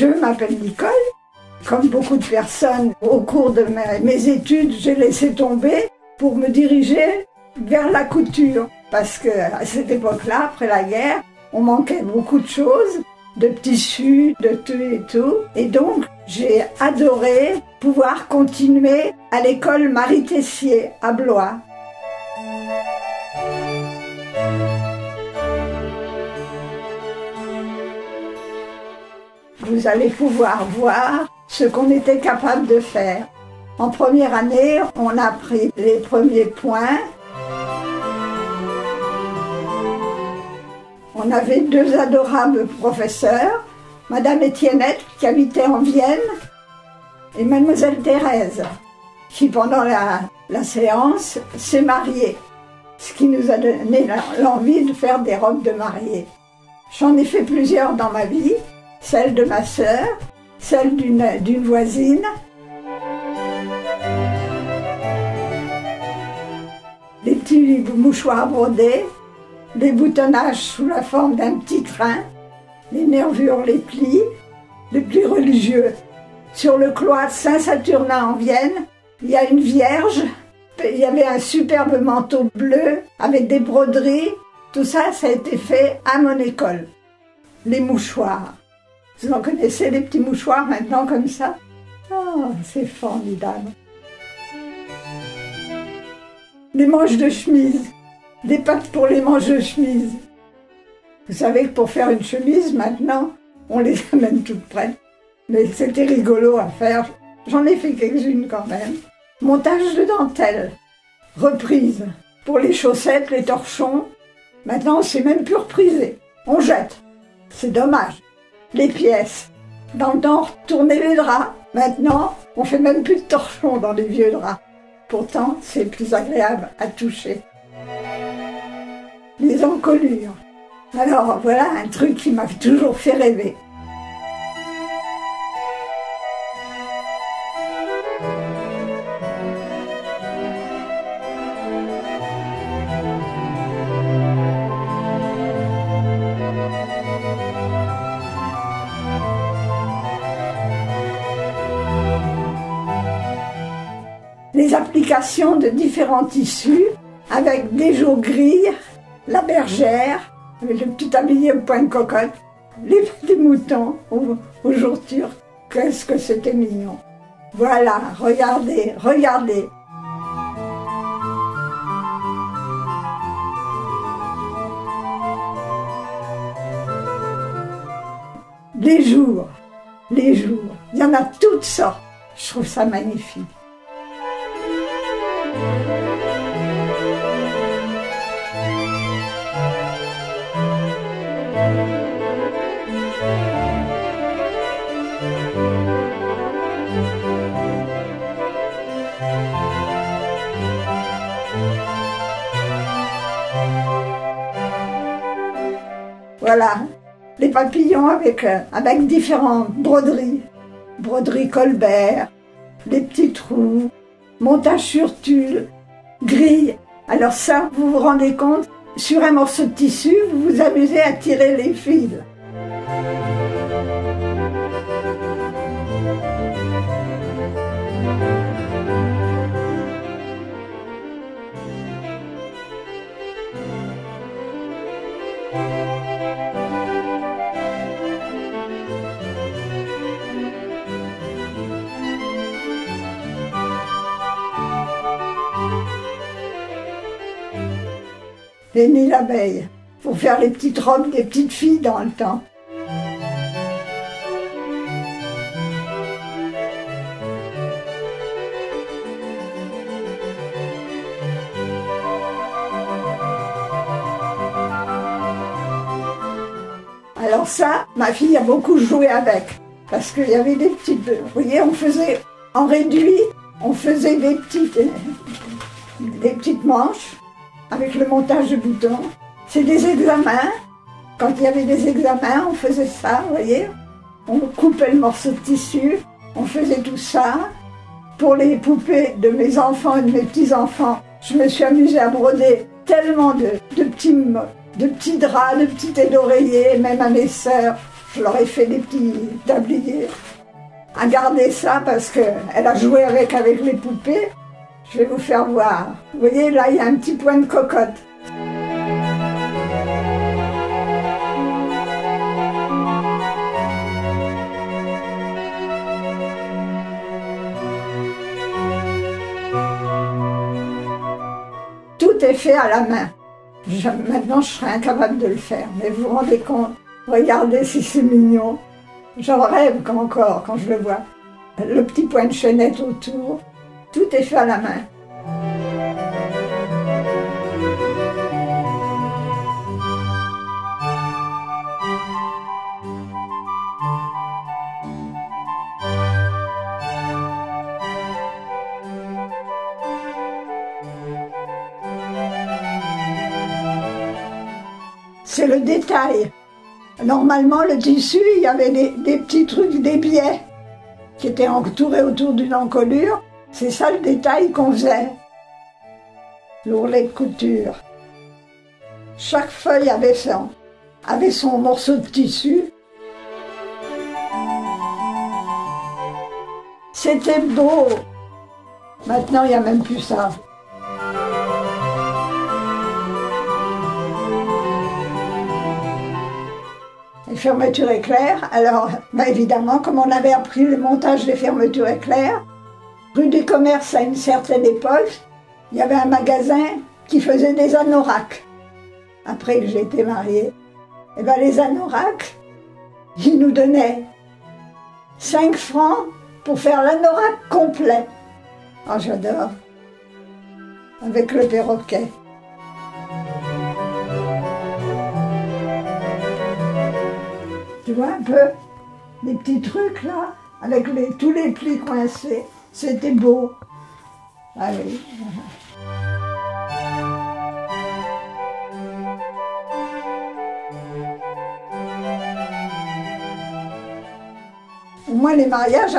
Je m'appelle Nicole. Comme beaucoup de personnes, au cours de mes études, j'ai laissé tomber pour me diriger vers la couture. Parce qu'à cette époque-là, après la guerre, on manquait beaucoup de choses, de tissus, de tout et tout. Et donc, j'ai adoré pouvoir continuer à l'école Marie Tessier à Blois. Vous allez pouvoir voir ce qu'on était capable de faire. En première année, on a pris les premiers points. On avait deux adorables professeurs, Madame Étiennette, qui habitait en Vienne, et Mademoiselle Thérèse, qui pendant la séance s'est mariée, ce qui nous a donné l'envie de faire des robes de mariée. J'en ai fait plusieurs dans ma vie, celle de ma sœur, celle d'une voisine. Des petits mouchoirs brodés, des boutonnages sous la forme d'un petit train, les nervures, les plis religieux. Sur le cloître Saint-Saturnin en Vienne, il y a une vierge, il y avait un superbe manteau bleu avec des broderies. Tout ça, ça a été fait à mon école. Les mouchoirs. Vous en connaissez les petits mouchoirs maintenant comme ça? Oh, c'est formidable. Les manches de chemise. Des pattes pour les manches de chemise. Vous savez que pour faire une chemise, maintenant, on les amène toutes prêtes. Mais c'était rigolo à faire. J'en ai fait quelques-unes quand même. Montage de dentelle. Reprise. Pour les chaussettes, les torchons. Maintenant, c'est même plus reprisé. On jette. C'est dommage. Les pièces. Dans le temps, on retournait les draps. Maintenant, on fait même plus de torchons dans les vieux draps. Pourtant, c'est plus agréable à toucher. Les encolures. Alors, voilà un truc qui m'a toujours fait rêver. Les applications de différents tissus avec des jours gris, la bergère, avec le petit tablier au point de cocotte, les petits moutons aux jours turcs. Qu'est-ce que c'était mignon. Voilà, regardez, regardez. Les jours, il y en a toutes sortes. Je trouve ça magnifique. Voilà, les papillons avec différentes broderies. Broderie Colbert, les petits trous, montage sur tulle, grille. Alors ça, vous vous rendez compte, sur un morceau de tissu, vous vous amusez à tirer les fils. Les nids d'abeilles, pour faire les petites robes des petites filles dans le temps. Alors ça, ma fille a beaucoup joué avec, parce qu'il y avait des petites... Vous voyez, on faisait en réduit, on faisait des petites manches, avec le montage de boutons. C'est des examens. Quand il y avait des examens, on faisait ça, vous voyez. On coupait le morceau de tissu, on faisait tout ça. Pour les poupées de mes enfants et de mes petits-enfants, je me suis amusée à broder tellement de petits draps, de petits têtes d'oreiller, même à mes sœurs. Je leur ai fait des petits tabliers. À garder ça parce qu'elle a joué avec les poupées. Je vais vous faire voir. Vous voyez, là, il y a un petit point de cocotte. Tout est fait à la main. Maintenant, je serais incapable de le faire. Mais vous vous rendez compte? Regardez si c'est mignon. J'en rêve encore quand je le vois. Le petit point de chaînette autour. Tout est fait à la main. C'est le détail. Normalement, le tissu, il y avait des petits trucs, des biais qui étaient entourés autour d'une encolure. C'est ça le détail qu'on faisait. L'ourlet de couture. Chaque feuille avait son morceau de tissu. C'était beau. Maintenant, il n'y a même plus ça. Les fermetures éclairs, alors évidemment, comme on avait appris le montage des fermetures éclairs, rue du Commerce à une certaine époque, il y avait un magasin qui faisait des anoraks. Après que j'ai été mariée, et bien les anoraks, ils nous donnaient 5 francs pour faire l'anorak complet. Oh, j'adore. Avec le perroquet. Tu vois un peu les petits trucs là, avec tous les plis coincés. C'était beau. Ah oui. Au moins les mariages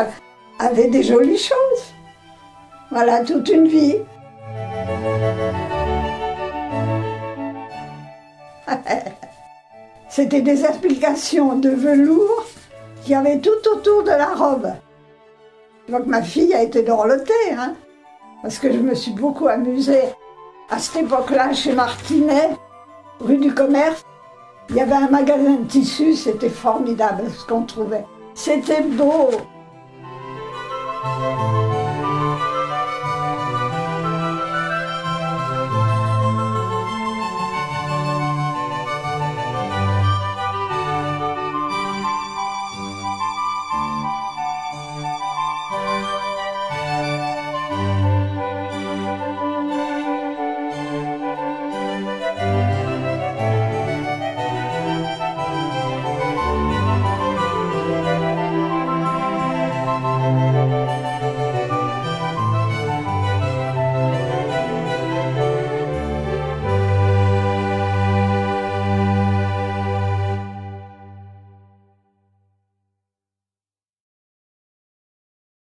avaient des jolies choses. Voilà, toute une vie. C'était des applications de velours qui avaient tout autour de la robe. Donc ma fille a été dorlotée, hein, parce que je me suis beaucoup amusée. À cette époque-là, chez Martinet, rue du Commerce, il y avait un magasin de tissus, c'était formidable ce qu'on trouvait. C'était beau.